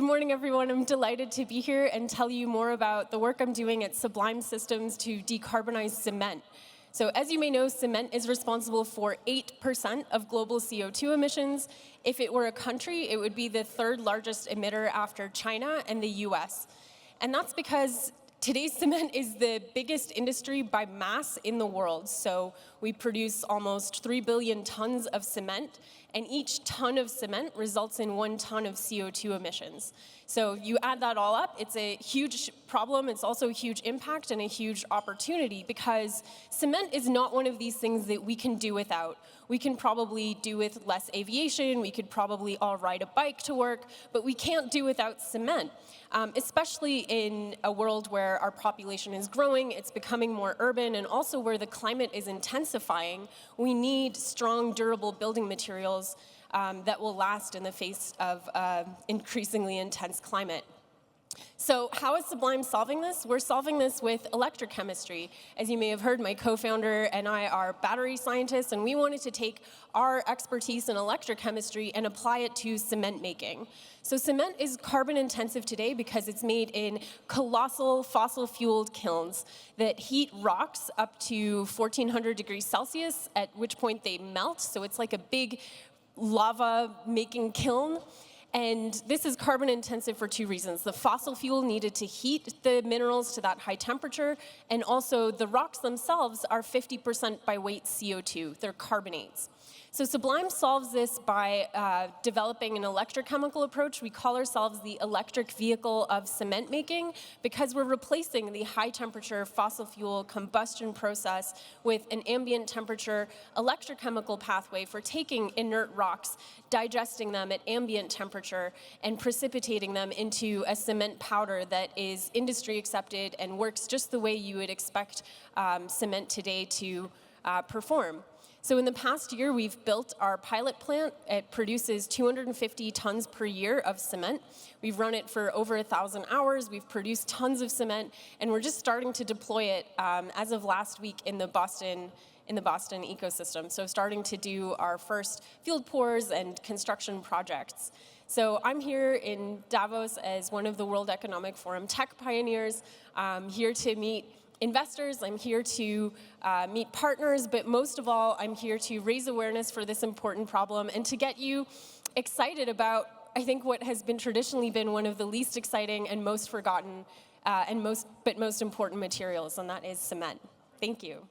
Good morning, everyone. I'm delighted to be here and tell you more about the work I'm doing at Sublime Systems to decarbonize cement. So as you may know, cement is responsible for 8% of global CO2 emissions. If it were a country, it would be the third largest emitter after China and the US. And that's because today's cement is the biggest industry by mass in the world. So we produce almost 3 billion tons of cement, and each ton of cement results in 1 ton of CO2 emissions. So you add that all up, it's a huge problem, it's also a huge impact and a huge opportunity, because cement is not one of these things that we can do without. We can probably do with less aviation, we could probably all ride a bike to work, but we can't do without cement. Especially in a world where our population is growing, it's becoming more urban, and also where the climate is intensifying, we need strong, durable building materials that will last in the face of increasingly intense climate. So how is Sublime solving this? We're solving this with electrochemistry. As you may have heard, my co-founder and I are battery scientists, and we wanted to take our expertise in electrochemistry and apply it to cement making. So cement is carbon intensive today because it's made in colossal fossil-fueled kilns that heat rocks up to 1400 degrees Celsius, at which point they melt. So it's like a big lava-making kiln. And this is carbon intensive for 2 reasons. The fossil fuel needed to heat the minerals to that high temperature, and also the rocks themselves are 50% by weight CO2. They're carbonates. So Sublime solves this by developing an electrochemical approach. We call ourselves the electric vehicle of cement making, because we're replacing the high temperature fossil fuel combustion process with an ambient temperature electrochemical pathway for taking inert rocks, digesting them at ambient temperature, and precipitating them into a cement powder that is industry accepted and works just the way you would expect cement today to perform. So in the past year, we've built our pilot plant. It produces 250 tons per year of cement. We've run it for over 1,000 hours. We've produced tons of cement, and we're just starting to deploy it as of last week in the Boston ecosystem. So starting to do our first field pours and construction projects. So I'm here in Davos as one of the World Economic Forum tech pioneers. I'm here to meet investors, I'm here to meet partners, but most of all, I'm here to raise awareness for this important problem and to get you excited about, I think, what has been traditionally been one of the least exciting and most forgotten but most important materials, and that is cement. Thank you.